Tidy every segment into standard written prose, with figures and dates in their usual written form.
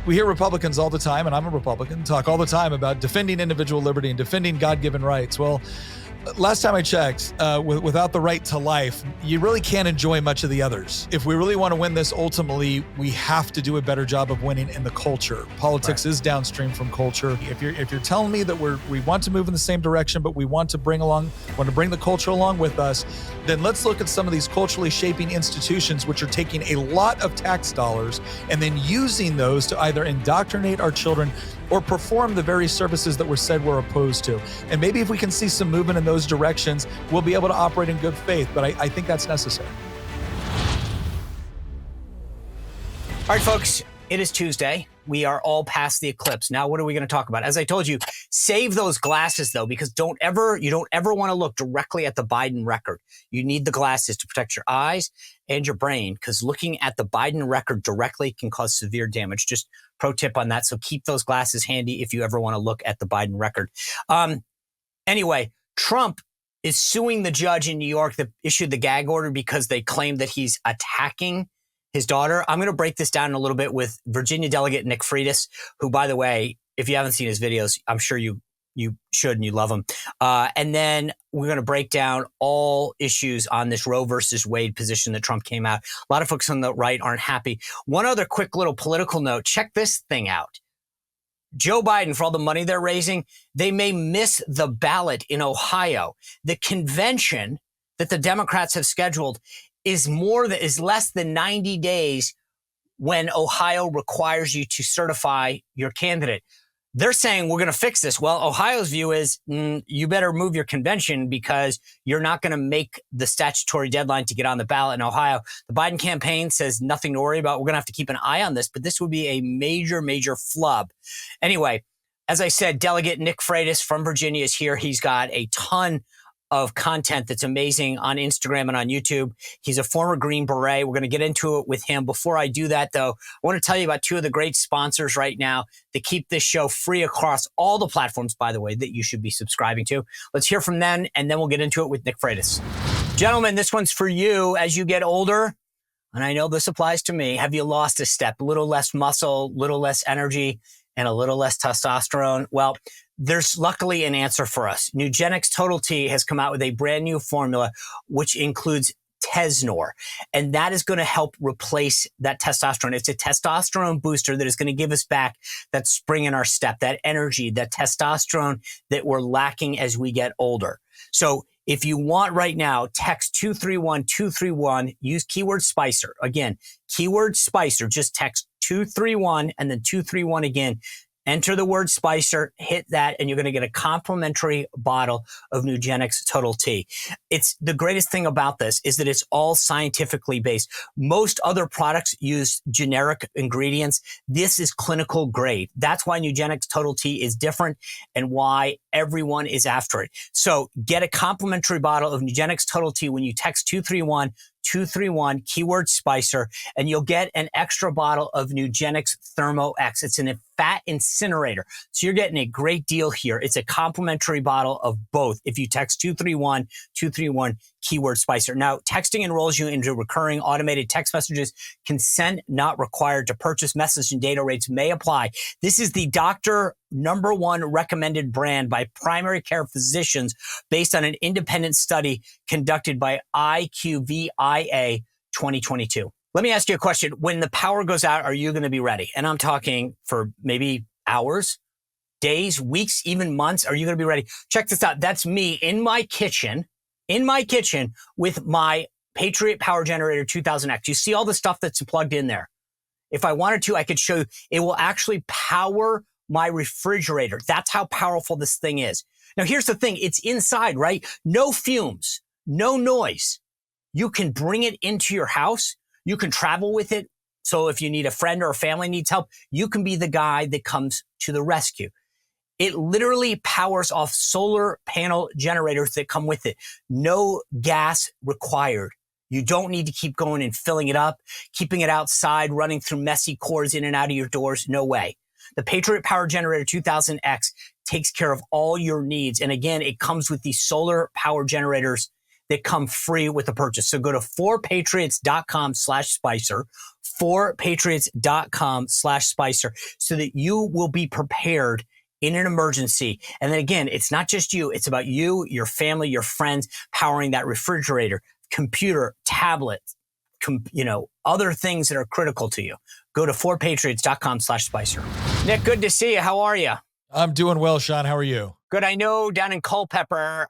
We hear Republicans all the time, and I'm a Republican, talk all the time about defending individual liberty and defending God-given rights. Well, last time I checked, without the right to life, you really can't enjoy much of the others. If we really want to win this, ultimately, we have to do a better job of winning in the culture. Politics is downstream from culture. If you're telling me that we want to move in the same direction, but we want to bring the culture along with us, then let's look at some of these culturally shaping institutions which are taking a lot of tax dollars and then using those to either indoctrinate our children or perform the very services that were said we're opposed to. And maybe if we can see some movement in those directions, we'll be able to operate in good faith. But I think that's necessary. All right, folks, it is Tuesday. We are all past the eclipse. Now, what are we going to talk about? As I told you, save those glasses, though, because you don't ever want to look directly at the Biden record. You need the glasses to protect your eyes and your brain, because looking at the Biden record directly can cause severe damage. Just pro tip on that. So keep those glasses handy if you ever want to look at the Biden record. Anyway, Trump is suing the judge in New York that issued the gag order because they claim that he's attacking his daughter. I'm going to break this down a little bit with Virginia delegate Nick Freitas, who, by the way, if you haven't seen his videos, I'm sure you should and you love him. And then we're going to break down all issues on this Roe versus Wade position that Trump came out. A lot of folks on the right aren't happy. One other quick little political note. Check this thing out. Joe Biden, for all the money they're raising, they may miss the ballot in Ohio. The convention that the Democrats have scheduled is less than 90 days when Ohio requires you to certify your candidate. They're saying we're going to fix this. Well, Ohio's view is you better move your convention because you're not going to make the statutory deadline to get on the ballot in Ohio. The Biden campaign says nothing to worry about. We're going to have to keep an eye on this, but this would be a major, major flub. Anyway, as I said, Delegate Nick Freitas from Virginia is here. He's got a ton of content that's amazing on Instagram and on YouTube. He's a former Green Beret. We're going to get into it with him. Before I do that, though, I want to tell you about two of the great sponsors right now that keep this show free across all the platforms, by the way, that you should be subscribing to. Let's hear from them, and then we'll get into it with Nick Freitas. Gentlemen, this one's for you. As you get older, and I know this applies to me, have you lost a step? A little less muscle, a little less energy, and a little less testosterone? Well, there's luckily an answer for us. Nugenix Total T has come out with a brand new formula, which includes Tesnor, and that is going to help replace that testosterone. It's a testosterone booster that is going to give us back that spring in our step, that energy, that testosterone that we're lacking as we get older. So if you want right now, text 231-231, use keyword Spicer. Again, keyword Spicer, just text 231 and then 231 again. Enter the word Spicer, hit that, and you're going to get a complimentary bottle of Nugenix Total T. It's the greatest thing about this is that it's all scientifically based. Most other products use generic ingredients. This is clinical grade. That's why Nugenix Total T is different and why everyone is after it. So get a complimentary bottle of Nugenix Total T when you text 231, keyword Spicer, and you'll get an extra bottle of Nugenix Thermo X. It's a fat incinerator. So you're getting a great deal here. It's a complimentary bottle of both if you text 231, keyword Spicer. Now, texting enrolls you into recurring automated text messages. Consent not required to purchase. Message and data rates may apply. This is the doctor #1 recommended brand by primary care physicians based on an independent study conducted by IQVIA 2022. Let me ask you a question. When the power goes out, are you going to be ready? And I'm talking for maybe hours, days, weeks, even months. Are you going to be ready? Check this out. That's me in my kitchen with my Patriot Power Generator 2000X. You see all the stuff that's plugged in there. If I wanted to, I could show you. It will actually power my refrigerator. That's how powerful this thing is. Now, here's the thing. It's inside, right? No fumes, no noise. You can bring it into your house. You can travel with it. So if you need a friend or a family needs help, you can be the guy that comes to the rescue. It literally powers off solar panel generators that come with it. No gas required. You don't need to keep going and filling it up, keeping it outside, running through messy cords in and out of your doors. No way. The Patriot Power Generator 2000X takes care of all your needs. And again, it comes with these solar power generators that come free with the purchase. So go to 4patriots.com/Spicer, 4patriots.com/Spicer, so that you will be prepared in an emergency. And then again, it's not just you. It's about you, your family, your friends, powering that refrigerator, computer, tablet, other things that are critical to you. Go to 4patriots.com/Spicer. Nick, good to see you. How are you? I'm doing well, Sean. How are you? Good. I know down in Culpeper,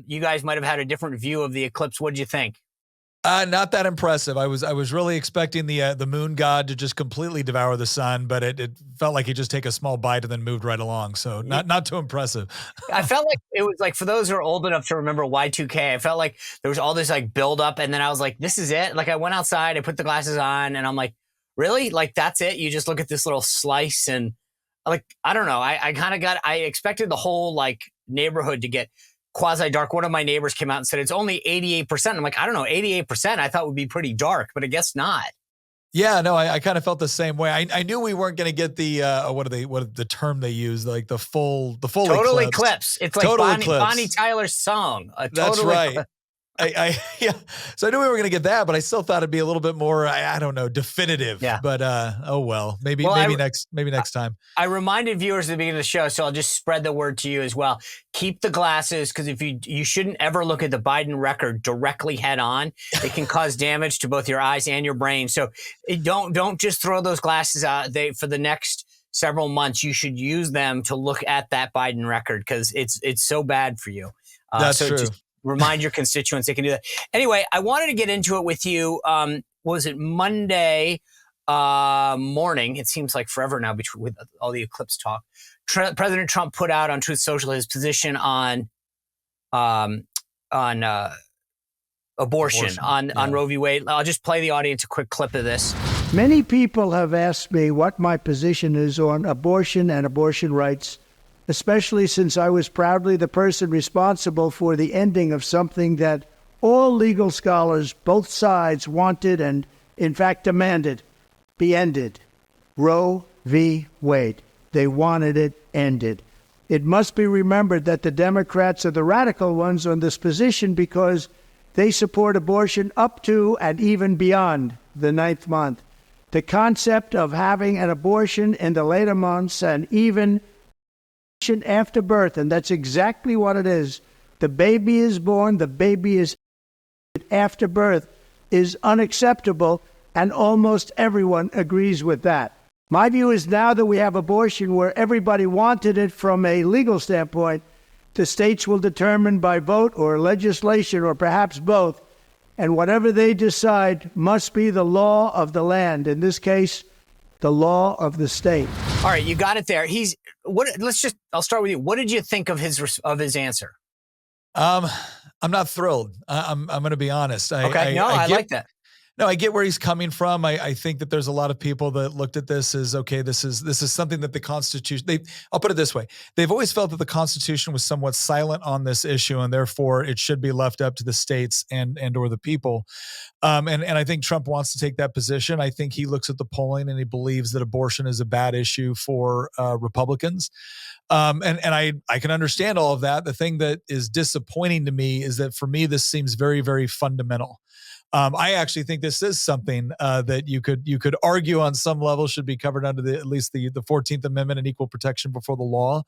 you guys might have had a different view of the eclipse. What did you think? Not that impressive. I was really expecting the moon god to just completely devour the sun, but it felt like he'd just take a small bite and then moved right along. So not too impressive. I felt like it was like, for those who are old enough to remember Y2K, I felt like there was all this like build up, and then I was like, this is it. Like I went outside, I put the glasses on, and I'm like, really? Like that's it? You just look at this little slice, and like, I don't know. I expected the whole like neighborhood to get quasi dark. One of my neighbors came out and said it's only 88%. I'm like, I don't know, 88% I thought would be pretty dark, but I guess not. Yeah, no, I kind of felt the same way. I knew we weren't going to get the what the term they use, like the full total eclipse. It's like Bonnie Tyler's song. That's right. Yeah. So I knew we were going to get that, but I still thought it'd be a little bit more, I don't know, definitive. Yeah. But oh well, maybe next time. I reminded viewers at the beginning of the show, so I'll just spread the word to you as well. Keep the glasses, because if you shouldn't ever look at the Biden record directly head on. It can cause damage to both your eyes and your brain. So don't just throw those glasses out. For the next several months, you should use them to look at that Biden record, because it's so bad for you. That's true. Just remind your constituents they can do that. Anyway, I wanted to get into it with you. Was it Monday morning? It seems like forever now with all the eclipse talk. President Trump put out on Truth Social his position on abortion, on Roe v. Wade. I'll just play the audience a quick clip of this. Many people have asked me what my position is on abortion and abortion rights, especially since I was proudly the person responsible for the ending of something that all legal scholars, both sides, wanted and, in fact, demanded be ended. Roe v. Wade. They wanted it ended. It must be remembered that the Democrats are the radical ones on this position because they support abortion up to and even beyond the 9th month. The concept of having an abortion in the later months and even after birth, and that's exactly what it is. The baby is born, the baby is after birth, is unacceptable, and almost everyone agrees with that. My view is now that we have abortion where everybody wanted it from a legal standpoint, the states will determine by vote or legislation or perhaps both, and whatever they decide must be the law of the land. In this case, the law of the state. All right, you got it there. I'll start with you. What did you think of his answer? I'm not thrilled. I'm going to be honest. I like that. No, I get where he's coming from. I think that there's a lot of people that looked at this as, okay, this is something that the Constitution, I'll put it this way. They've always felt that the Constitution was somewhat silent on this issue, and therefore it should be left up to the states and or the people. And I think Trump wants to take that position. I think he looks at the polling and he believes that abortion is a bad issue for Republicans. And I can understand all of that. The thing that is disappointing to me is that for me, this seems very, very fundamental. I actually think this is something that you could argue on some level should be covered under at least the 14th Amendment and equal protection before the law.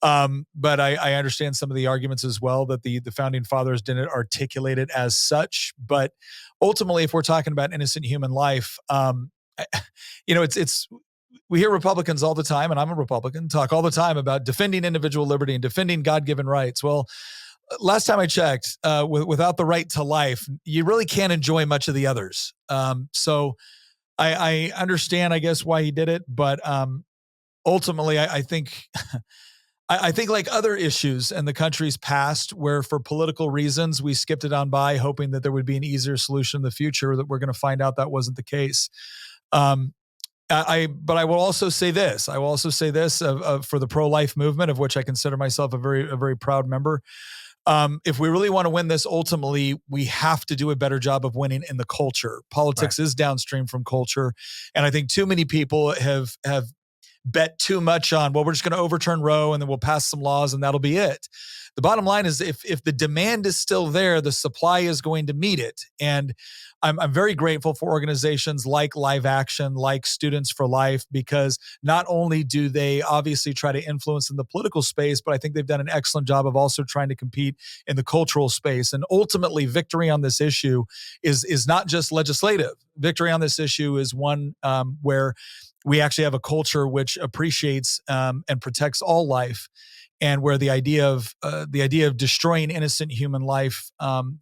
But I understand some of the arguments as well that the founding fathers didn't articulate it as such. But ultimately, if we're talking about innocent human life, it's we hear Republicans all the time, and I'm a Republican, talk all the time about defending individual liberty and defending God-given rights. Well, last time I checked, without the right to life, you really can't enjoy much of the others. So I understand, I guess, why he did it. But ultimately, I think I think like other issues in the country's past, where for political reasons we skipped it on by, hoping that there would be an easier solution in the future, that we're going to find out that wasn't the case. But I will also say this. I will also say this for the pro-life movement, of which I consider myself a very proud member. If we really want to win this, ultimately, we have to do a better job of winning in the culture. Politics is downstream from culture. And I think too many people have bet too much on, well, we're just going to overturn Roe and then we'll pass some laws and that'll be it. the bottom line is if the demand is still there, the supply is going to meet it. And I'm very grateful for organizations like Live Action, like Students for Life, because not only do they obviously try to influence in the political space, but I think they've done an excellent job of also trying to compete in the cultural space. And ultimately, victory on this issue is not just legislative. Victory on this issue is one where we actually have a culture which appreciates and protects all life, and where the idea of destroying innocent human life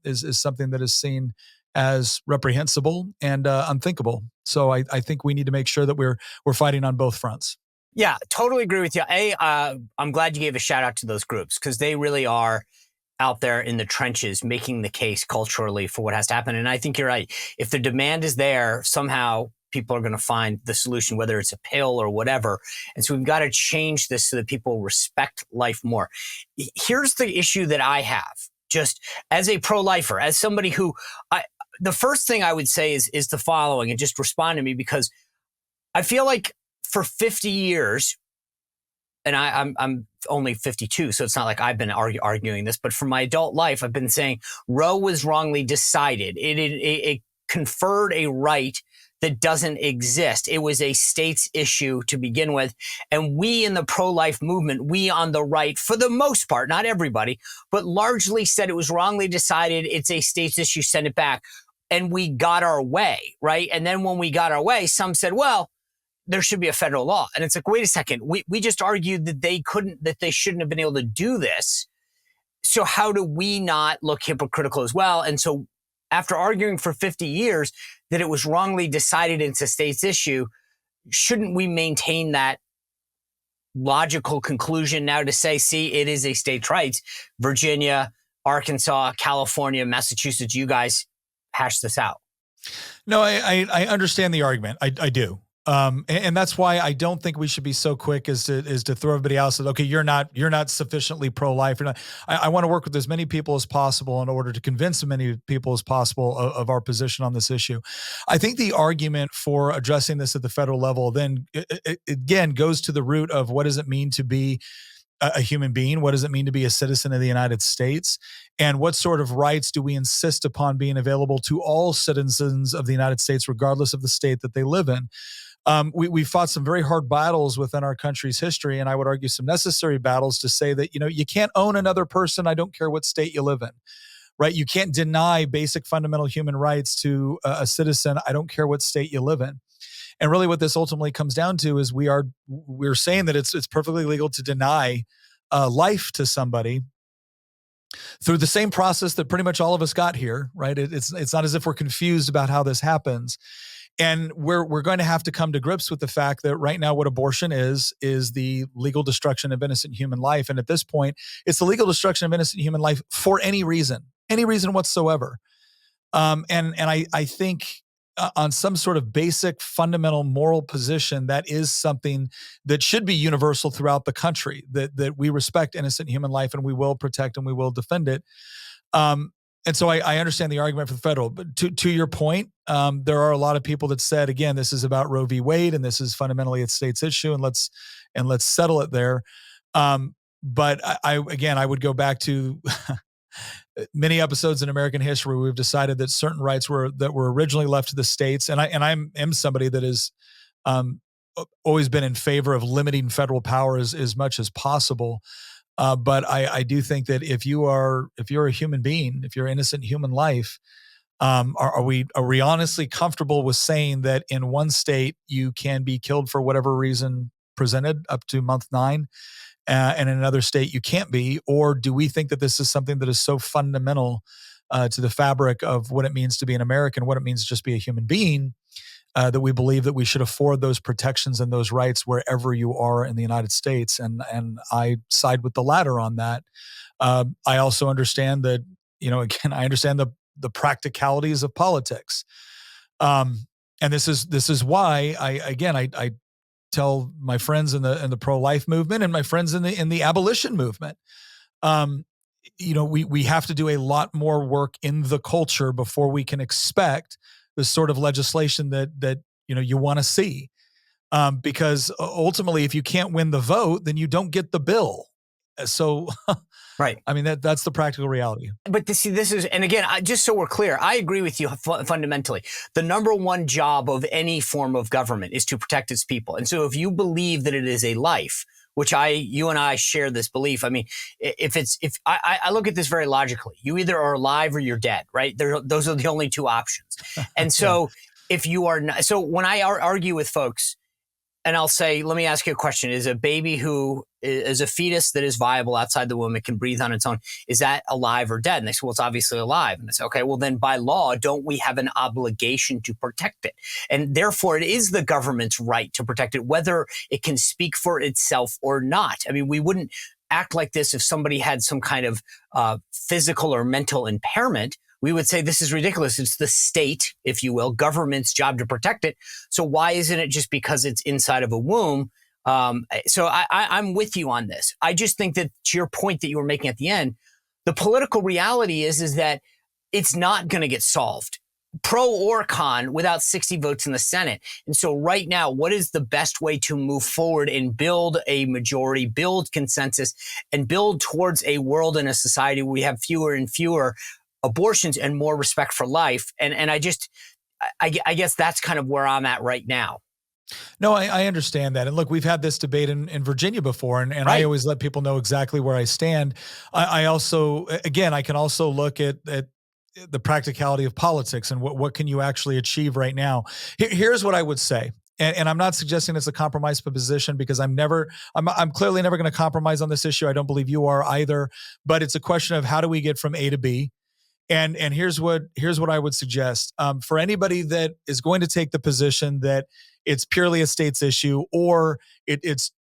is something that is seen as reprehensible and unthinkable. So I think we need to make sure that we're fighting on both fronts. Yeah, totally agree with you. I'm glad you gave a shout out to those groups, because they really are out there in the trenches making the case culturally for what has to happen. And I think you're right. If the demand is there, somehow people are going to find the solution, whether it's a pill or whatever. And so we've got to change this so that people respect life more. Here's the issue that I have, just as a pro-lifer, as somebody who the first thing I would say is the following, and just respond to me, because I feel like for 50 years, and I'm only 52, so it's not like I've been arguing this, but for my adult life, I've been saying Roe was wrongly decided. It conferred a right that doesn't exist. It was a state's issue to begin with. And we in the pro-life movement, we on the right, for the most part, not everybody, but largely said it was wrongly decided. It's a state's issue, send it back. And we got our way, right? And then when we got our way, some said, well, there should be a federal law. And it's like, wait a second, we just argued that they shouldn't have been able to do this. So how do we not look hypocritical as well? And so after arguing for 50 years that it was wrongly decided it's a state's issue, shouldn't we maintain that logical conclusion now to say, see, it is a state's rights? Virginia, Arkansas, California, Massachusetts, you guys hash this out. No, I understand the argument. I do. And that's why I don't think we should be so quick as to throw everybody else that, okay, you're not sufficiently pro-life. I want to work with as many people as possible in order to convince as many people as possible of our position on this issue. I think the argument for addressing this at the federal level then again goes to the root of what does it mean to be a human being? What does it mean to be a citizen of the United States? And what sort of rights do we insist upon being available to all citizens of the United States, regardless of the state that they live in? We fought some very hard battles within our country's history, and I would argue some necessary battles to say that, you can't own another person. I don't care what state you live in, right? You can't deny basic fundamental human rights to a citizen. I don't care what state you live in. And really what this ultimately comes down to is we're saying that it's perfectly legal to deny life to somebody through the same process that pretty much all of us got here, right? It's not as if we're confused about how this happens. And we're going to have to come to grips with the fact that right now what abortion is the legal destruction of innocent human life. And at this point, it's the legal destruction of innocent human life for any reason whatsoever. And I think on some sort of basic fundamental moral position, that is something that should be universal throughout the country, that we respect innocent human life and we will protect and we will defend it. And so I understand the argument for the federal, but to your point, there are a lot of people that said, again, this is about Roe v. Wade and this is fundamentally a state's issue and let's settle it there. But I would go back to many episodes in American history where we've decided that certain rights were originally left to the states. And I am somebody that has always been in favor of limiting federal power as much as possible. But I do think that if you're a human being, if you're innocent human life, are we honestly comfortable with saying that in one state you can be killed for whatever reason presented up to month 9, and in another state you can't be? Or do we think that this is something that is so fundamental to the fabric of what it means to be an American, what it means to just be a human being, that we believe that we should afford those protections and those rights wherever you are in the United States? And I side with the latter on that. I also understand that, again, I understand the practicalities of politics. And this is why I tell my friends in the pro-life movement and my friends in the abolition movement, we have to do a lot more work in the culture before we can expect the sort of legislation that you want to see, because ultimately, if you can't win the vote, then you don't get the bill. So, Right. I mean, that's the practical reality. But see, this is, and again, just so we're clear, I agree with you fundamentally. The number one job of any form of government is to protect its people. And so if you believe that it is a life, which you and I share this belief. I mean, if I look at this very logically, you either are alive or you're dead, right? Those are the only two options. And so if you are not, so when I argue with folks, and I'll say, let me ask you a question. Is a baby who is a fetus that is viable outside the womb, it can breathe on its own, is that alive or dead? And they say, well, it's obviously alive. And I say, okay, well then by law, don't we have an obligation to protect it? And therefore it is the government's right to protect it, whether it can speak for itself or not. I mean, we wouldn't act like this if somebody had some kind of physical or mental impairment. We would say this is ridiculous. It's the state, if you will, government's job to protect it. So why isn't it just because it's inside of a womb? So I'm with you on this. I just think that to your point that you were making at the end, the political reality is that it's not going to get solved, pro or con, without 60 votes in the Senate. And so right now, what is the best way to move forward and build a majority, build consensus, and build towards a world and a society where we have fewer and fewer abortions and more respect for life? And I guess that's kind of where I'm at right now. No, I understand that. And look, we've had this debate in Virginia before, and right. I always let people know exactly where I stand. I also, again, I can also look at the practicality of politics and what can you actually achieve right now. Here's what I would say. And I'm not suggesting it's a compromise position, because I'm clearly never going to compromise on this issue. I don't believe you are either, but it's a question of how do we get from A to B? And here's what I would suggest for anybody that is going to take the position that it's purely a state's issue, or it's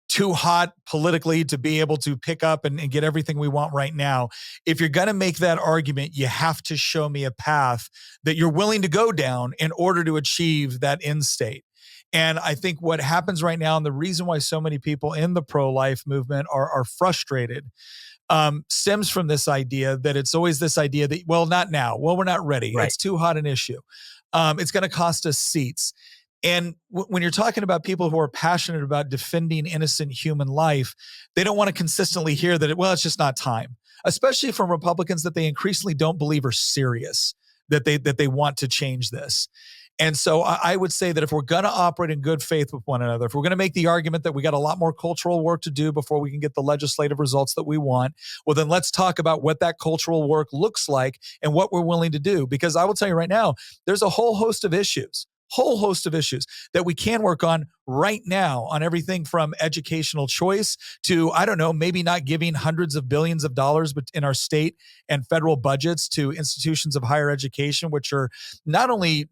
too hot politically to be able to pick up and get everything we want right now. If you're going to make that argument, you have to show me a path that you're willing to go down in order to achieve that end state. And I think what happens right now, and the reason why so many people in the pro-life movement are frustrated, stems from this idea that it's always this idea that, well, not now. Well, we're not ready. Right. It's too hot an issue. It's going to cost us seats. And when you're talking about people who are passionate about defending innocent human life, they don't want to consistently hear that, it's just not time, especially from Republicans that they increasingly don't believe are serious, that they want to change this. And so I would say that if we're going to operate in good faith with one another, if we're going to make the argument that we got a lot more cultural work to do before we can get the legislative results that we want, well, then let's talk about what that cultural work looks like and what we're willing to do. Because I will tell you right now, there's a whole host of issues that we can work on right now, on everything from educational choice to, I don't know, maybe not giving hundreds of billions of dollars in our state and federal budgets to institutions of higher education, which are not only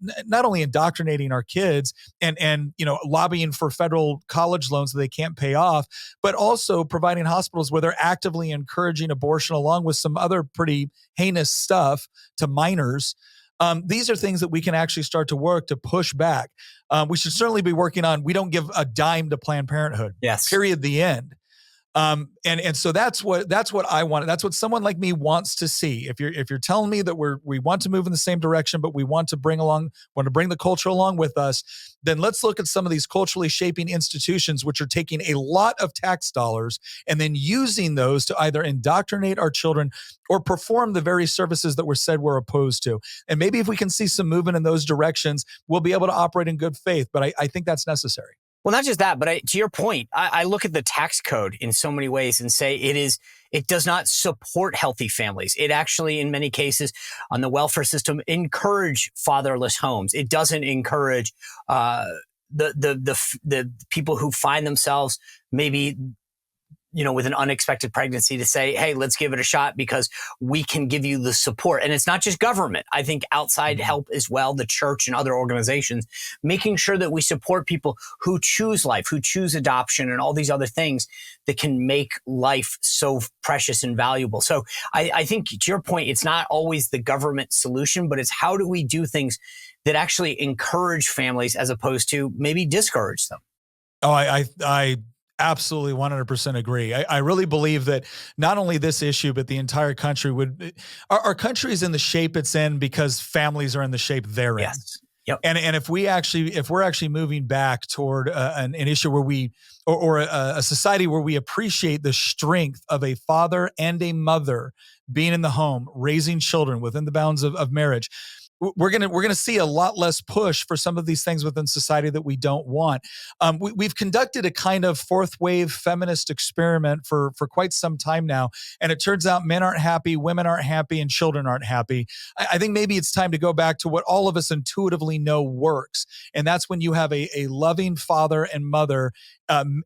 indoctrinating our kids and lobbying for federal college loans that they can't pay off, but also providing hospitals where they're actively encouraging abortion along with some other pretty heinous stuff to minors. These are things that we can actually start to work to push back. We should certainly be working on, we don't give a dime to Planned Parenthood. Yes. Period. The end. And so that's what I want. That's what someone like me wants to see. If you're telling me that we want to move in the same direction, but we want to bring the culture along with us, then let's look at some of these culturally shaping institutions, which are taking a lot of tax dollars and then using those to either indoctrinate our children or perform the very services that we're opposed to. And maybe if we can see some movement in those directions, we'll be able to operate in good faith. But I think that's necessary. Well, not just that, but to your point, I look at the tax code in so many ways and say it does not support healthy families. It actually, in many cases, on the welfare system, encourage fatherless homes. It doesn't encourage the people who find themselves maybe with an unexpected pregnancy to say, hey, let's give it a shot because we can give you the support. And it's not just government. I think outside help as well, the church and other organizations, making sure that we support people who choose life, who choose adoption and all these other things that can make life so precious and valuable. So I think to your point, it's not always the government solution, but it's how do we do things that actually encourage families as opposed to maybe discourage them. Oh, I absolutely 100% agree. I really believe that not only this issue, but the entire country our country is in the shape it's in because families are in the shape they're in. Yes. Yep. And if we're actually moving back toward an issue where or a society where we appreciate the strength of a father and a mother being in the home, raising children within the bounds of marriage, we're gonna see a lot less push for some of these things within society that we don't want. We've conducted a kind of fourth wave feminist experiment for quite some time now, and it turns out men aren't happy, women aren't happy, and children aren't happy. I think maybe it's time to go back to what all of us intuitively know works, and that's when you have a loving father and mother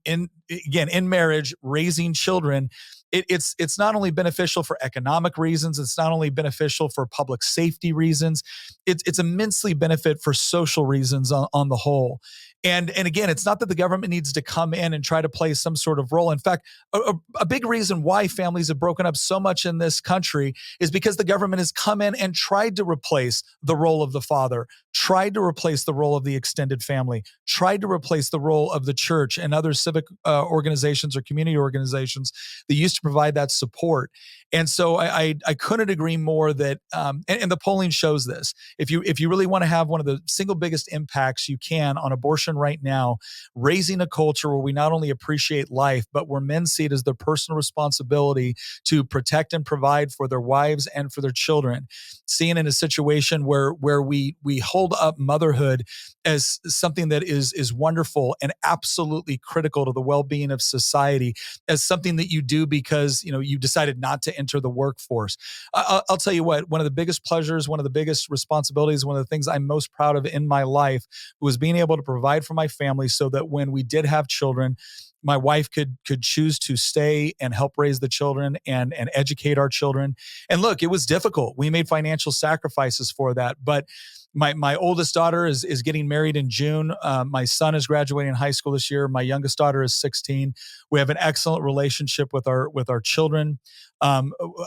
in marriage, raising children. It's not only beneficial for economic reasons, it's not only beneficial for public safety reasons, it's immensely benefit for social reasons on the whole. And again, it's not that the government needs to come in and try to play some sort of role. In fact, a big reason why families have broken up so much in this country is because the government has come in and tried to replace the role of the father, tried to replace the role of the extended family, tried to replace the role of the church and other civic organizations or community organizations that used to provide that support. And so I couldn't agree more that, and the polling shows this. If you really want to have one of the single biggest impacts you can on abortion right now, raising a culture where we not only appreciate life, but where men see it as their personal responsibility to protect and provide for their wives and for their children, seeing in a situation where we hold up motherhood as something that is wonderful and absolutely critical to the well-being of society, as something that you do because you decided not to enter the workforce. I'll tell you what, one of the biggest pleasures, one of the biggest responsibilities, one of the things I'm most proud of in my life was being able to provide for my family so that when we did have children, my wife could choose to stay and help raise the children and educate our children. And look, it was difficult. We made financial sacrifices for that, but my oldest daughter is getting married in June. My son is graduating high school this year. My youngest daughter is 16. We have an excellent relationship with our children. I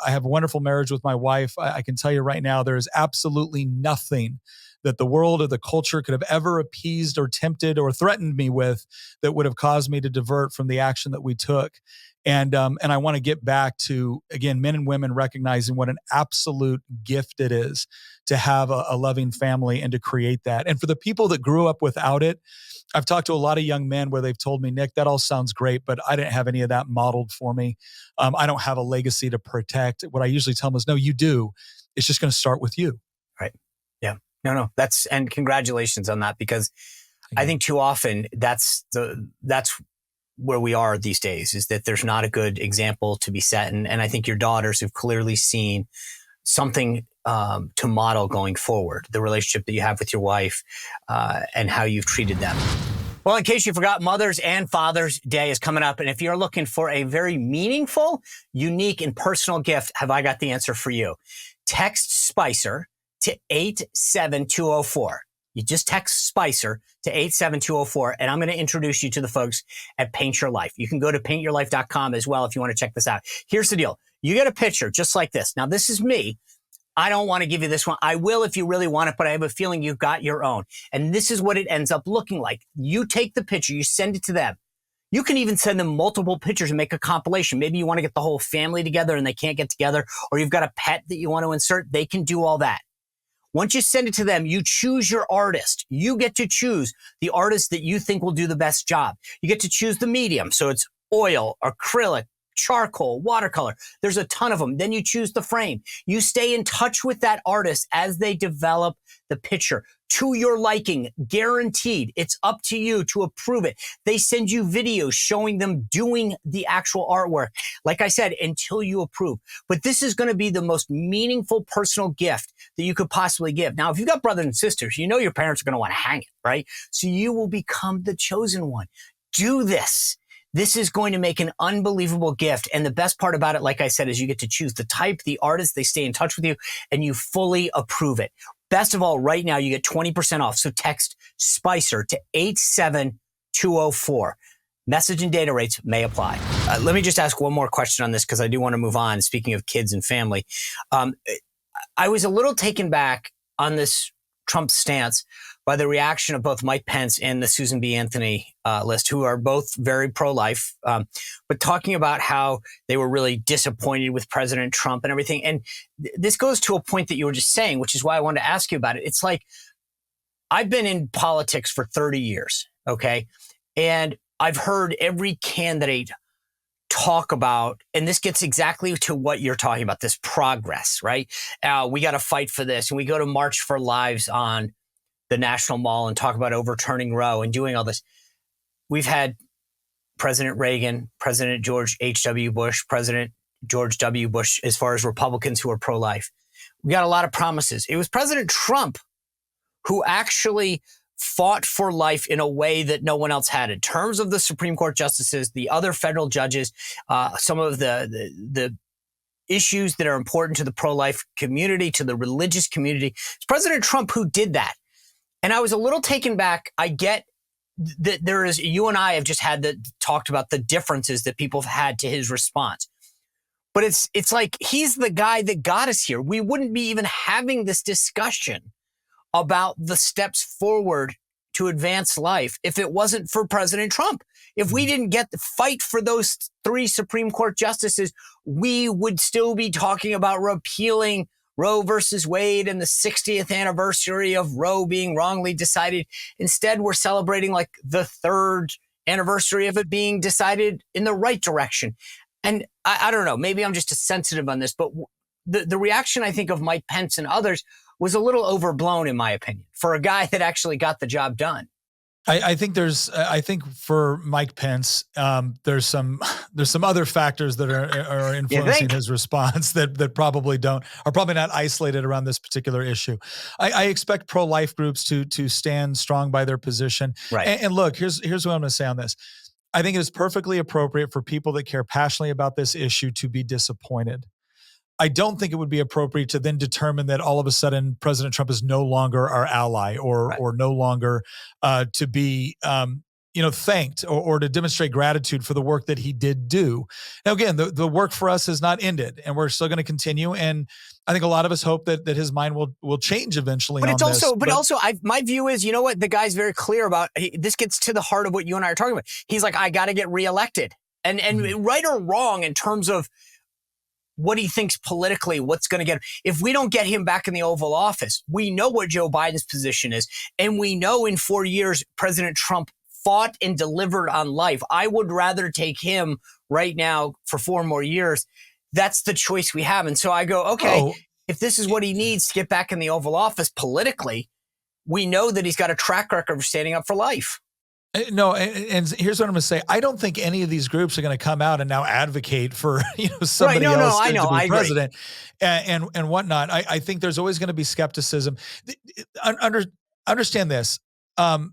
have a wonderful marriage with my wife. I can tell you right now, there is absolutely nothing that the world or the culture could have ever appeased or tempted or threatened me with that would have caused me to divert from the action that we took. And I want to get back to, again, men and women recognizing what an absolute gift it is to have a loving family and to create that. And for the people that grew up without it, I've talked to a lot of young men where they've told me, Nick, that all sounds great, but I didn't have any of that modeled for me. I don't have a legacy to protect. What I usually tell them is, no, you do. It's just going to start with you. Right. Yeah. No. And congratulations on that, because I think too often that's where we are these days, is that there's not a good example to be set. And I think your daughters have clearly seen something to model going forward, the relationship that you have with your wife and how you've treated them. Well, in case you forgot, Mother's and Father's Day is coming up. And if you're looking for a very meaningful, unique, and personal gift, have I got the answer for you? Text Spicer to 87204. You just text Spicer to 87204, and I'm going to introduce you to the folks at Paint Your Life. You can go to paintyourlife.com as well if you want to check this out. Here's the deal. You get a picture just like this. Now, this is me. I don't want to give you this one. I will if you really want it, but I have a feeling you've got your own. And this is what it ends up looking like. You take the picture, you send it to them. You can even send them multiple pictures and make a compilation. Maybe you want to get the whole family together and they can't get together, or you've got a pet that you want to insert. They can do all that. Once you send it to them, you choose your artist. You get to choose the artist that you think will do the best job. You get to choose the medium. So it's oil, acrylic, charcoal, watercolor. There's a ton of them. Then you choose the frame. You stay in touch with that artist as they develop the picture to your liking, guaranteed. It's up to you to approve it. They send you videos showing them doing the actual artwork. Like I said, until you approve. But this is going to be the most meaningful personal gift that you could possibly give. Now, if you've got brothers and sisters, you know your parents are going to want to hang it, right? So you will become the chosen one. Do this. This is going to make an unbelievable gift. And the best part about it, like I said, is you get to choose the type, the artist, they stay in touch with you, and you fully approve it. Best of all, right now, you get 20% off. So text Spicer to 87204. Message and data rates may apply. Let me just ask one more question on this, because I do want to move on. Speaking of kids and family, I was a little taken back on this Trump stance by the reaction of both Mike Pence and the Susan B. Anthony list, who are both very pro-life, but talking about how they were really disappointed with President Trump and everything. And this goes to a point that you were just saying, which is why I wanted to ask you about it. It's like, I've been in politics for 30 years, okay? And I've heard every candidate talk about, and this gets exactly to what you're talking about, this progress, right? We got to fight for this. And we go to March for Lives on the National Mall and talk about overturning Roe and doing all this. We've had President Reagan, President George H.W. Bush, President George W. Bush, as far as Republicans who are pro-life. We got a lot of promises. It was President Trump who actually fought for life in a way that no one else had. In terms of the Supreme Court justices, the other federal judges, some of the issues that are important to the pro-life community, to the religious community. It's President Trump who did that. And I was a little taken back. I get that you and I have just talked about the differences that people have had to his response. But it's like he's the guy that got us here. We wouldn't be even having this discussion about the steps forward to advance life if it wasn't for President Trump. If we didn't get the fight for those 3 Supreme Court justices, we would still be talking about repealing Roe versus Wade and the 60th anniversary of Roe being wrongly decided. Instead, we're celebrating like the 3rd anniversary of it being decided in the right direction. And I don't know, maybe I'm just sensitive on this, but the reaction, I think, of Mike Pence and others was a little overblown, in my opinion, for a guy that actually got the job done. I think for Mike Pence, there's some other factors that are influencing his response that are probably not isolated around this particular issue. I expect pro-life groups to stand strong by their position. Right. And look, here's what I'm going to say on this. I think it is perfectly appropriate for people that care passionately about this issue to be disappointed. I don't think it would be appropriate to then determine that all of a sudden President Trump is no longer our ally or no longer to be thanked or to demonstrate gratitude for the work that he did do. Now, again, the work for us has not ended, and we're still going to continue. And I think a lot of us hope that his mind will change eventually. My view is, you know what? The guy's very clear about this. Gets to the heart of what you and I are talking about. He's like, I got to get reelected, and right or wrong in terms of what he thinks politically, what's going to get him. If we don't get him back in the Oval Office, we know what Joe Biden's position is. And we know in 4 years, President Trump fought and delivered on life. I would rather take him right now for 4 more years. That's the choice we have. And so I go, okay, if this is what he needs to get back in the Oval Office politically, we know that he's got a track record of standing up for life. No, and here's what I'm going to say. I don't think any of these groups are going to come out and now advocate for somebody else to be president and whatnot. I think there's always going to be skepticism. Understand this, and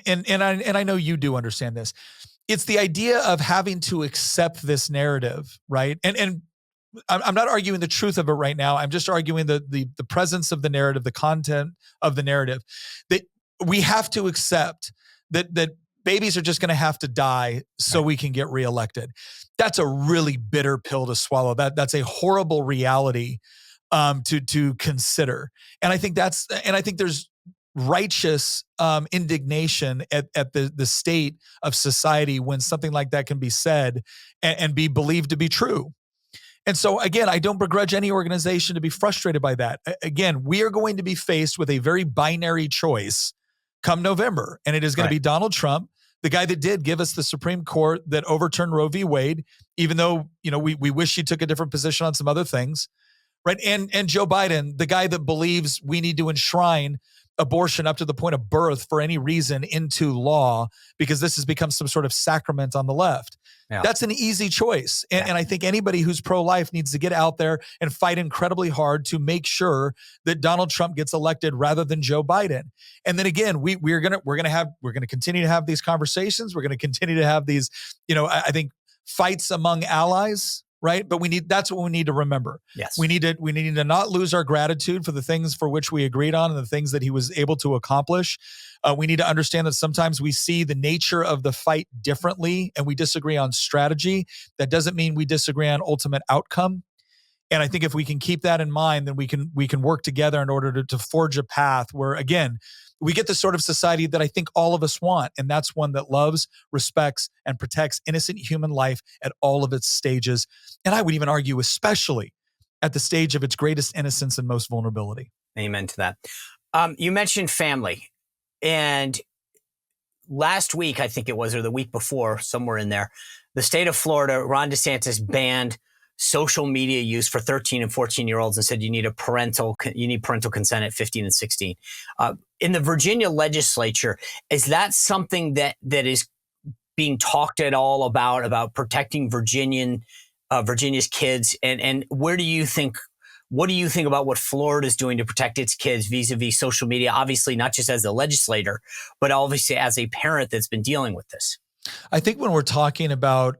I know you do understand this. It's the idea of having to accept this narrative, right? And I'm not arguing the truth of it right now. I'm just arguing the presence of the narrative, the content of the narrative, that we have to accept that babies are just going to have to die so we can get reelected. That's a really bitter pill to swallow. That's a horrible reality to consider. And I think there's righteous indignation at the state of society when something like that can be said and be believed to be true. And so, again, I don't begrudge any organization to be frustrated by that. Again, we are going to be faced with a very binary choice come November, and it is going to be Donald Trump, the guy that did give us the Supreme Court that overturned Roe v. Wade, even though we wish he took a different position on some other things, right? And Joe Biden, the guy that believes we need to enshrine abortion up to the point of birth for any reason into law because this has become some sort of sacrament on the left. Yeah. That's an easy choice. And I think anybody who's pro-life needs to get out there and fight incredibly hard to make sure that Donald Trump gets elected rather than Joe Biden. And then again, we're going to continue to have these conversations. We're going to continue to have these, I think fights among allies, right? But that's what we need to remember. Yes. We need to not lose our gratitude for the things for which we agreed on and the things that he was able to accomplish. We need to understand that sometimes we see the nature of the fight differently and we disagree on strategy. That doesn't mean we disagree on ultimate outcome. And I think if we can keep that in mind, then we can work together in order to forge a path where, again, we get the sort of society that I think all of us want. And that's one that loves, respects, and protects innocent human life at all of its stages. And I would even argue, especially at the stage of its greatest innocence and most vulnerability. Amen to that. You mentioned family. And last week, I think it was, or the week before, somewhere in there, the state of Florida, Ron DeSantis banned social media use for 13 and 14-year-olds and said you need parental consent at 15 and 16. In the Virginia legislature, is that something that is being talked at all about protecting Virginia's kids? And what do you think about what Florida is doing to protect its kids vis-a-vis social media? Obviously, not just as a legislator, but obviously as a parent that's been dealing with this. I think when we're talking about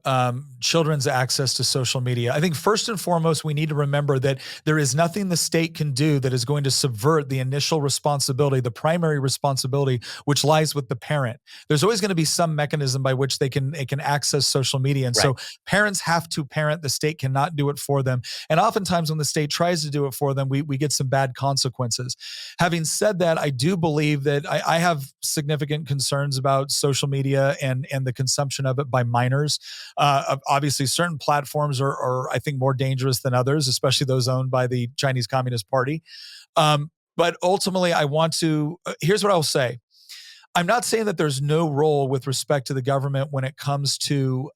children's access to social media, I think first and foremost, we need to remember that there is nothing the state can do that is going to subvert the initial responsibility, the primary responsibility, which lies with the parent. There's always going to be some mechanism by which they can access social media. And so parents have to parent. The state cannot do it for them. And oftentimes when the state tries to do it for them, we get some bad consequences. Having said that, I do believe that I have significant concerns about social media and the consumption of it by minors. Obviously, certain platforms are, I think, more dangerous than others, especially those owned by the Chinese Communist Party. But ultimately, here's what I'll say. I'm not saying that there's no role with respect to the government when it comes to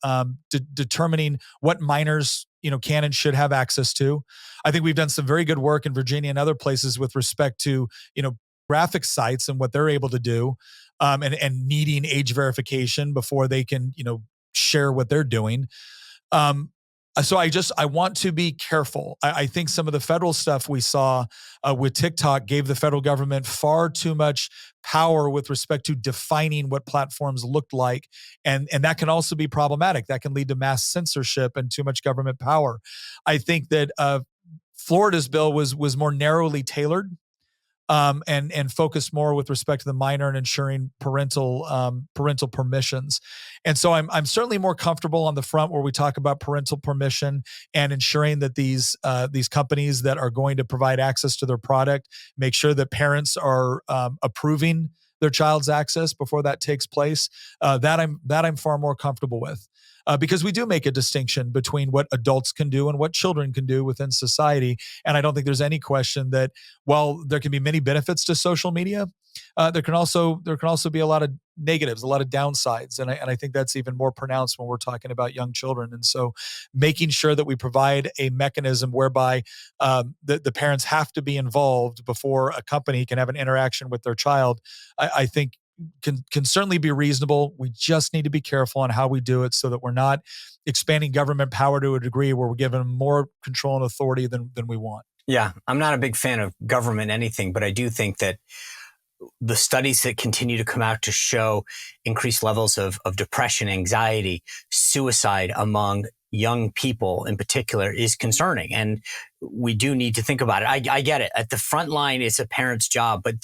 determining what minors can and should have access to. I think we've done some very good work in Virginia and other places with respect to graphic sites and what they're able to do, and needing age verification before they can share what they're doing. So I want to be careful. I think some of the federal stuff we saw with TikTok gave the federal government far too much power with respect to defining what platforms looked like. And that can also be problematic. That can lead to mass censorship and too much government power. I think that Florida's bill was more narrowly tailored, and focused more with respect to the minor and ensuring parental permissions. And so I'm certainly more comfortable on the front where we talk about parental permission and ensuring that these companies that are going to provide access to their product make sure that parents are approving their child's access before that takes place. That I'm far more comfortable with. Because we do make a distinction between what adults can do and what children can do within society. And I don't think there's any question that while there can be many benefits to social media, there can also be a lot of negatives, a lot of downsides. And I think that's even more pronounced when we're talking about young children. And so making sure that we provide a mechanism whereby the parents have to be involved before a company can have an interaction with their child, I think can certainly be reasonable. We just need to be careful on how we do it so that we're not expanding government power to a degree where we're giving them more control and authority than we want. Yeah, I'm not a big fan of government anything, but I do think that the studies that continue to come out to show increased levels of depression, anxiety, suicide among young people in particular is concerning. And we do need to think about it. I get it. At the front line, it's a parent's job, but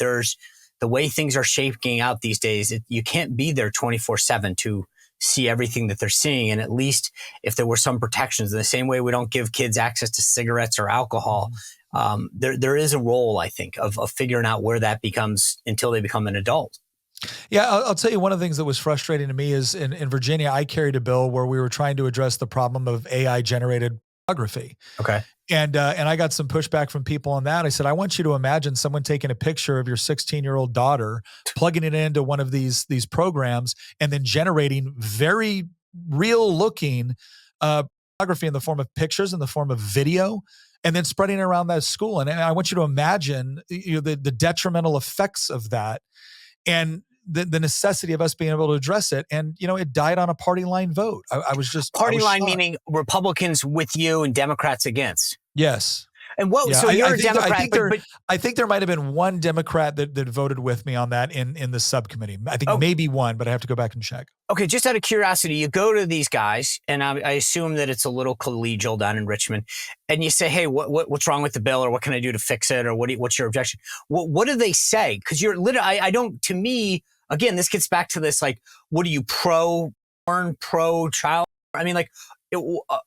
the way things are shaping out these days, you can't be there 24/7 to see everything that they're seeing. And at least if there were some protections, in the same way we don't give kids access to cigarettes or alcohol, there is a role, I think, of figuring out where that becomes until they become an adult. Yeah, I'll tell you one of the things that was frustrating to me is in Virginia, I carried a bill where we were trying to address the problem of AI-generated pornography. Okay. And I got some pushback from people on that. I said, I want you to imagine someone taking a picture of your 16-year-old daughter, plugging it into one of these programs, and then generating very real-looking pornography in the form of pictures, in the form of video, and then spreading it around that school. And I want you to imagine the detrimental effects of that and the necessity of us being able to address it. And, it died on a party line vote. I was just party line, shocked. meaning Republicans with you and Democrats against. Yes. And what? Yeah, so you're a Democrat. I think there might have been one Democrat that voted with me on that in the subcommittee. I think maybe one, but I have to go back and check. Okay, just out of curiosity, you go to these guys, and I assume that it's a little collegial down in Richmond, and you say, "Hey, what's wrong with the bill, or what can I do to fix it, or what's your objection?" What do they say? Because you're literally, I don't. To me, again, this gets back to this, like, what are you pro-porn, pro-child? I mean, like,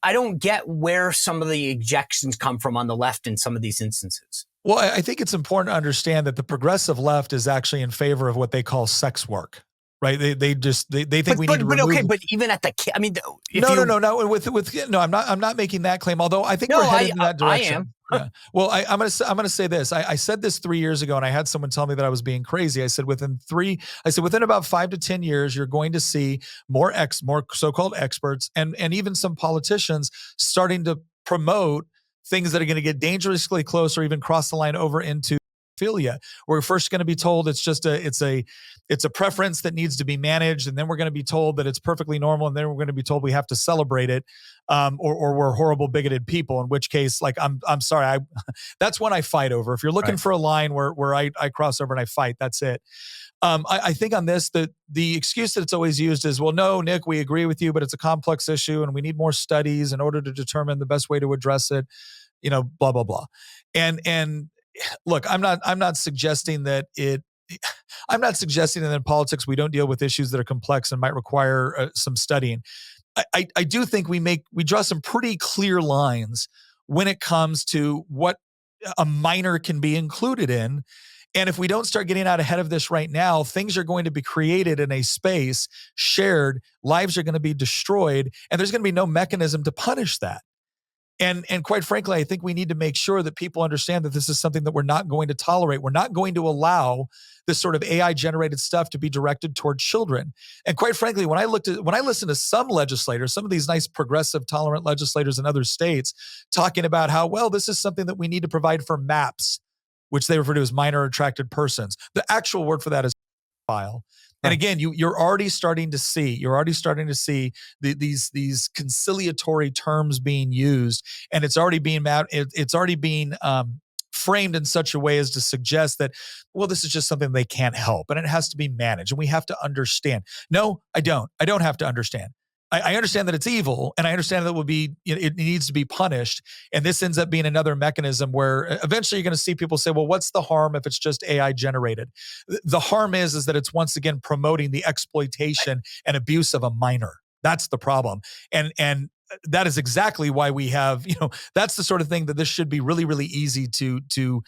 I don't get where some of the objections come from on the left in some of these instances. Well, I think it's important to understand that the progressive left is actually in favor of what they call sex work. Right? They think we need to remove. Okay, but even at the, I mean, no. I'm not making that claim. Although I think we're headed in that direction. Yeah. Well, I'm gonna say this. I said this 3 years ago, and I had someone tell me that I was being crazy. I said within about 5 to 10 years, you're going to see more so-called experts and even some politicians starting to promote things that are going to get dangerously close or even cross the line over into pedophilia. We're first going to be told it's a preference that needs to be managed, and then we're going to be told that it's perfectly normal, and then we're going to be told we have to celebrate it, or we're horrible, bigoted people. In which case, like I'm sorry, that's when I fight over. If you're looking for a line where I cross over and I fight, that's it. I think on this, the excuse that it's always used is, well, no, Nick, we agree with you, but it's a complex issue, and we need more studies in order to determine the best way to address it. Blah blah blah, and look, I'm not suggesting that in politics we don't deal with issues that are complex and might require some studying. I do think we draw some pretty clear lines when it comes to what a minor can be included in. And if we don't start getting out ahead of this right now, things are going to be created in a space, shared, lives are going to be destroyed, and there's going to be no mechanism to punish that. And quite frankly, I think we need to make sure that people understand that this is something that we're not going to tolerate. We're not going to allow this sort of AI-generated stuff to be directed toward children. And quite frankly, when I listen to some legislators, some of these nice progressive, tolerant legislators in other states talking about how, well, this is something that we need to provide for MAPS, which they refer to as minor attracted persons. The actual word for that is file. And again, you're already starting to see these conciliatory terms being used, and it's already being framed in such a way as to suggest that, well, this is just something they can't help, and it has to be managed, and we have to understand. No, I don't. I don't have to understand. I understand that it's evil, and I understand that it needs to be punished. And this ends up being another mechanism where eventually you're going to see people say, well, what's the harm if it's just AI generated? The harm is that it's once again promoting the exploitation and abuse of a minor. That's the problem. And that is exactly why we have, that's the sort of thing that this should be really, really easy to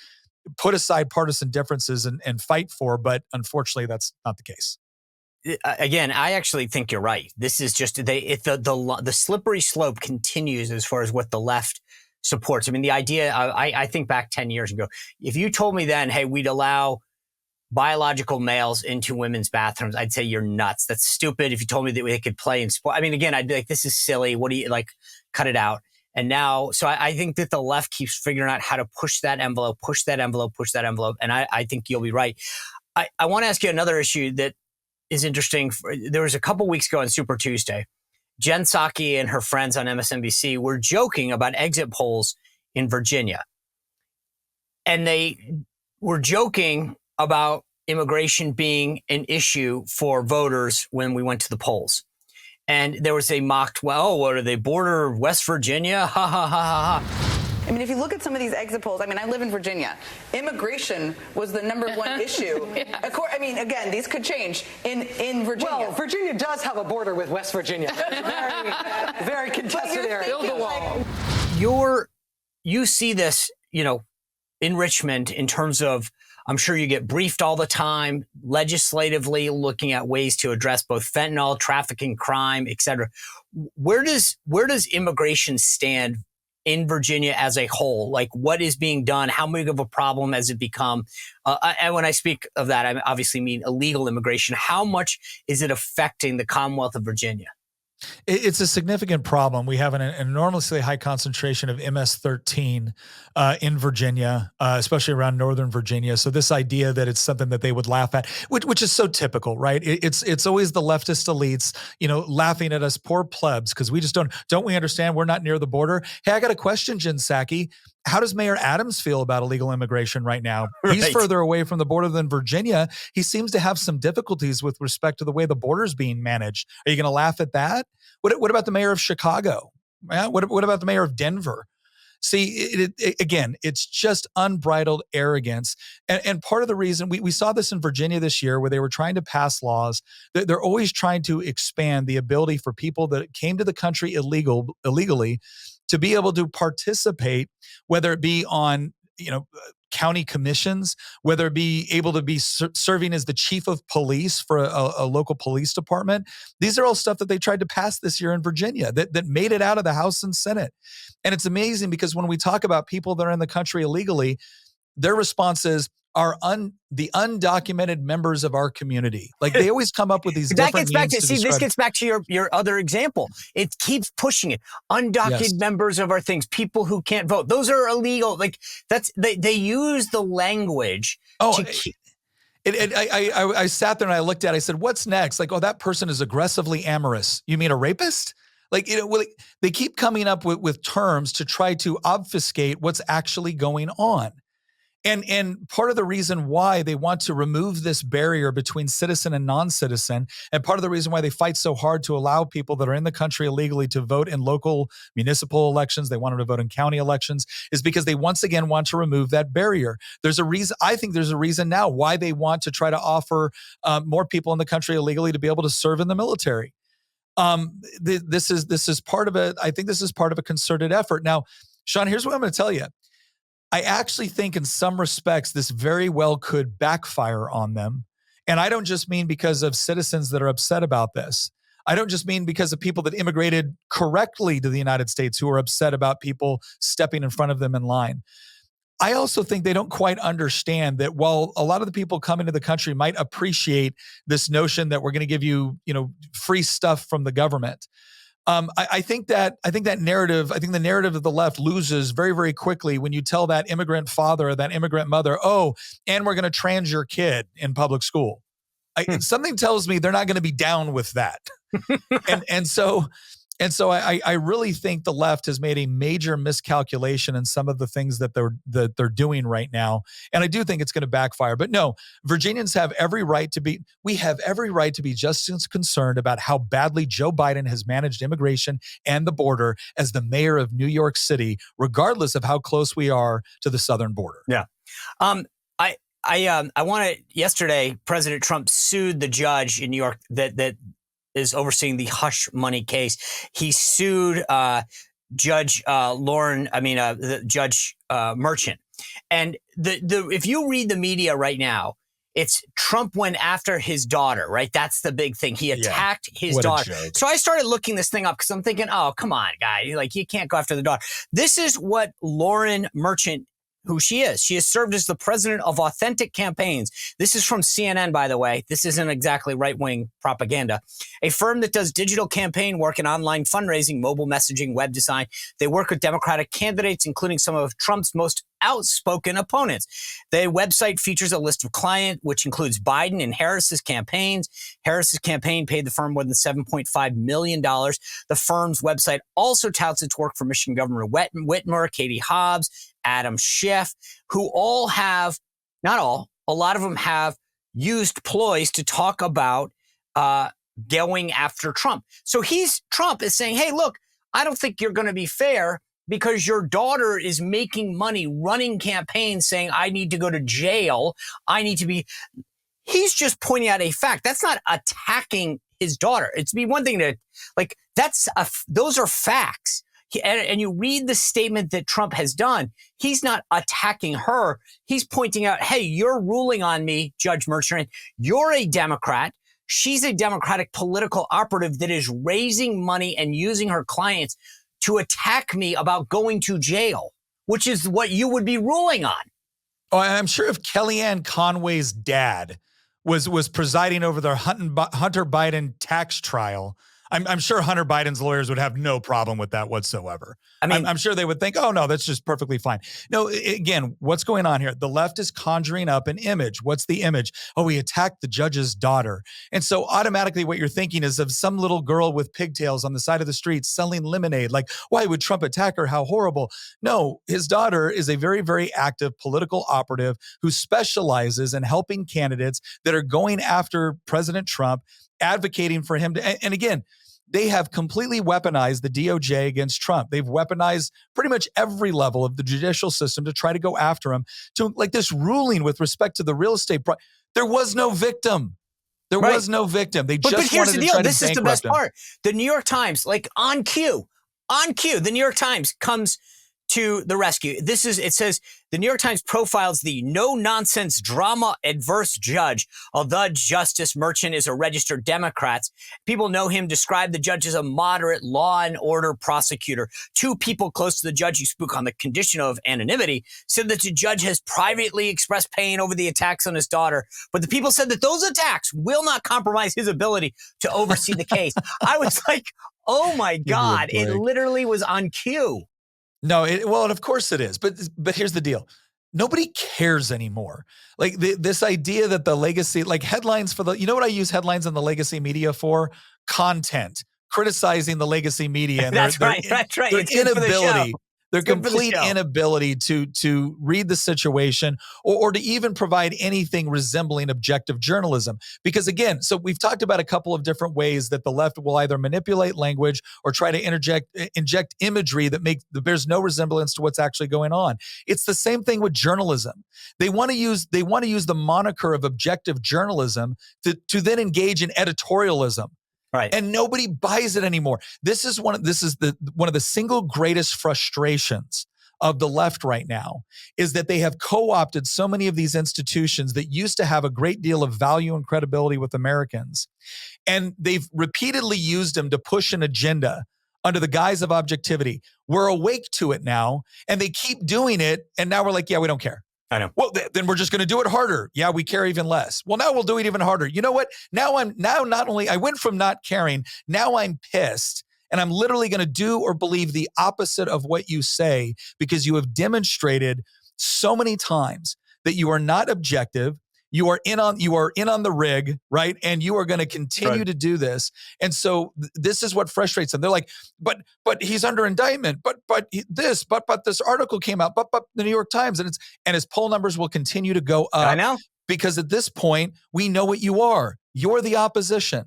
put aside partisan differences and fight for. But unfortunately, that's not the case. Again, I actually think you're right. This is just the slippery slope continues as far as what the left supports. I mean, the idea, I think back 10 years ago, if you told me then, hey, we'd allow biological males into women's bathrooms, I'd say you're nuts. That's stupid. If you told me that they could play in sport, I mean, again, I'd be like, this is silly. What do you cut it out? And now, so I think that the left keeps figuring out how to push that envelope. And I think you'll be right. I want to ask you another issue that is interesting. There was a couple weeks ago on Super Tuesday, Jen Psaki and her friends on MSNBC were joking about exit polls in Virginia. And they were joking about immigration being an issue for voters when we went to the polls. And there was a mocked, well, what are they, border West Virginia? Ha, ha, ha, ha, ha. I mean, if you look at some of these exit polls, I mean, I live in Virginia. Immigration was the number one issue. Yes. I mean, again, these could change in Virginia. Well, Virginia does have a border with West Virginia. Very, very contested area. Build the wall. You see this, in Richmond in terms of, I'm sure you get briefed all the time, legislatively looking at ways to address both fentanyl, trafficking, crime, et cetera. Where does immigration stand in Virginia as a whole? Like, what is being done? How big of a problem has it become? And when I speak of that, I obviously mean illegal immigration. How much is it affecting the Commonwealth of Virginia? It's a significant problem. We have an enormously high concentration of MS-13 in Virginia, especially around Northern Virginia. So this idea that it's something that they would laugh at, which is so typical, right? It's always the leftist elites, laughing at us poor plebs because we just don't we understand we're not near the border? Hey, I got a question, Jen Psaki. How does Mayor Adams feel about illegal immigration right now? Right. He's further away from the border than Virginia. He seems to have some difficulties with respect to the way the border is being managed. Are you going to laugh at that? What about the mayor of Chicago? What about the mayor of Denver? See, again, it's just unbridled arrogance. And part of the reason, we saw this in Virginia this year where they were trying to pass laws. They're always trying to expand the ability for people that came to the country illegally to be able to participate, whether it be on, county commissions, whether it be able to be serving as the chief of police for a local police department. These are all stuff that they tried to pass this year in Virginia that made it out of the House and Senate. And it's amazing because when we talk about people that are in the country illegally, their responses are the undocumented members of our community. Like they always come up with these that different gets back means to see. This gets back to your other example. It keeps pushing it. Undocumented members of our things, people who can't vote. Those are illegal. Like they use the language. To keep. I sat there and I looked at it. I said, "What's next?" Like, oh, that person is aggressively amorous. You mean a rapist? Like, they keep coming up with terms to try to obfuscate what's actually going on. And part of the reason why they want to remove this barrier between citizen and non-citizen, and part of the reason why they fight so hard to allow people that are in the country illegally to vote in local municipal elections, they want them to vote in county elections, is because they once again want to remove that barrier. There's a reason. I think there's a reason now why they want to try to offer more people in the country illegally to be able to serve in the military. This is part of it. I think this is part of a concerted effort. Now, Sean, here's what I'm going to tell you. I actually think in some respects, this very well could backfire on them. And I don't just mean because of citizens that are upset about this. I don't just mean because of people that immigrated correctly to the United States who are upset about people stepping in front of them in line. I also think they don't quite understand that while a lot of the people coming to the country might appreciate this notion that we're going to give you, free stuff from the government, I think that narrative, I think the narrative of the left loses very, very quickly when you tell that immigrant father or that immigrant mother, oh, and we're going to trans your kid in public school. Something tells me they're not going to be down with that. and so I really think the left has made a major miscalculation in some of the things that they're doing right now. And I do think it's going to backfire. But no, Virginians have every right to be just as concerned about how badly Joe Biden has managed immigration and the border as the mayor of New York City, regardless of how close we are to the southern border. Yeah. I want to, yesterday, President Trump sued the judge in New York that is overseeing the hush money case. He sued Judge Merchant. And if you read the media right now, it's Trump went after his daughter, right? That's the big thing. He attacked his daughter. So I started looking this thing up because I'm thinking, oh, come on, guy. Like, you can't go after the daughter. This is what Lauren Merchant, who she is. She has served as the president of Authentic Campaigns. This is from CNN, by the way. This isn't exactly right-wing propaganda. A firm that does digital campaign work and online fundraising, mobile messaging, web design. They work with Democratic candidates, including some of Trump's most outspoken opponents. The website features a list of clients, which includes Biden and Harris's campaigns. Harris's campaign paid the firm more than $7.5 million. The firm's website also touts its work for Michigan Governor Whitmer, Katie Hobbs, Adam Schiff, who all have, not all, a lot of them have used ploys to talk about going after Trump. So Trump is saying, hey, look, I don't think you're going to be fair because your daughter is making money running campaigns saying I need to go to jail. He's just pointing out a fact. That's not attacking his daughter. It'd be one thing to those are facts. And you read the statement that Trump has done. He's not attacking her. He's pointing out, hey, you're ruling on me, Judge Merchant. You're a Democrat. She's a Democratic political operative that is raising money and using her clients to attack me about going to jail, which is what you would be ruling on. Oh, I'm sure if Kellyanne Conway's dad was presiding over the Hunter Biden tax trial, I'm sure Hunter Biden's lawyers would have no problem with that whatsoever. I mean, I'm sure they would think, oh, no, that's just perfectly fine. No, again, what's going on here? The left is conjuring up an image. What's the image? Oh, he attacked the judge's daughter. And so automatically what you're thinking is of some little girl with pigtails on the side of the street selling lemonade. Like, why would Trump attack her? How horrible. No, his daughter is a very, very active political operative who specializes in helping candidates that are going after President Trump, advocating for him to, and again, they have completely weaponized the DOJ against Trump. They've weaponized pretty much every level of the judicial system to try to go after him. To like this ruling with respect to the real estate, there was no victim. There was no victim. They just wanted to try to bankrupt him. This is the best part. The New York Times, like on cue, the New York Times comes to the rescue. It says the New York Times profiles the no-nonsense drama adverse judge. Although Justice Merchant is a registered Democrat, people know him, describe the judge as a moderate law and order prosecutor. Two people close to the judge who spoke on the condition of anonymity said that the judge has privately expressed pain over the attacks on his daughter. But the people said that those attacks will not compromise his ability to oversee the case. I was like, oh my God, it literally was on cue. No, well, and of course it is. But here's the deal. Nobody cares anymore. Like this idea that the legacy, like headlines you know what I use headlines in the legacy media for? Content, criticizing the legacy media. And That's right. Their inability, their complete inability to read the situation or to even provide anything resembling objective journalism. Because again, so we've talked about a couple of different ways that the left will either manipulate language or try to inject imagery that bears no resemblance to what's actually going on. It's the same thing with journalism. They want to use the moniker of objective journalism to then engage in editorialism. Right. And nobody buys it anymore. This is one of the single greatest frustrations of the left right now is that they have co-opted so many of these institutions that used to have a great deal of value and credibility with Americans. And they've repeatedly used them to push an agenda under the guise of objectivity. We're awake to it now, and they keep doing it. And now we're like, yeah, we don't care. I know. Well, then we're just going to do it harder. Yeah, we care even less. Well, now we'll do it even harder. You know what? Now not only I went from not caring, now I'm pissed, and I'm literally going to do or believe the opposite of what you say because you have demonstrated so many times that you are not objective. You are in on the rig, right? And you are going to continue to do this. And so this is what frustrates them. They're like, but he's under indictment. But this article came out. But the New York Times, and his poll numbers will continue to go up. I know, because at this point we know what you are. You're the opposition.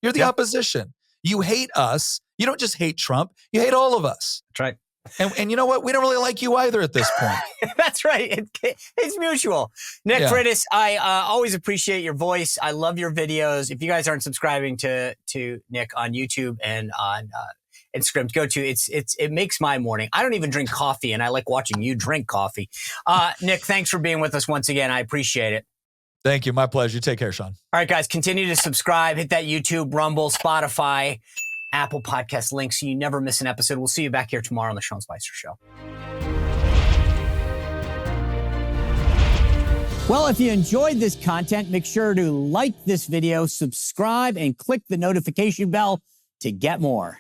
You're the opposition. You hate us. You don't just hate Trump. You hate all of us. That's right. And you know what? We don't really like you either at this point. That's right. It's mutual. Nick Freitas, I always appreciate your voice. I love your videos. If you guys aren't subscribing to Nick on YouTube and on Instagram, go to it makes my morning. I don't even drink coffee, and I like watching you drink coffee. Nick, thanks for being with us once again. I appreciate it. Thank you. My pleasure. Take care, Sean. All right, guys, continue to subscribe. Hit that YouTube, Rumble, Spotify, Apple Podcast link so you never miss an episode. We'll see you back here tomorrow on the Sean Spicer Show. Well, if you enjoyed this content, make sure to like this video, subscribe, and click the notification bell to get more.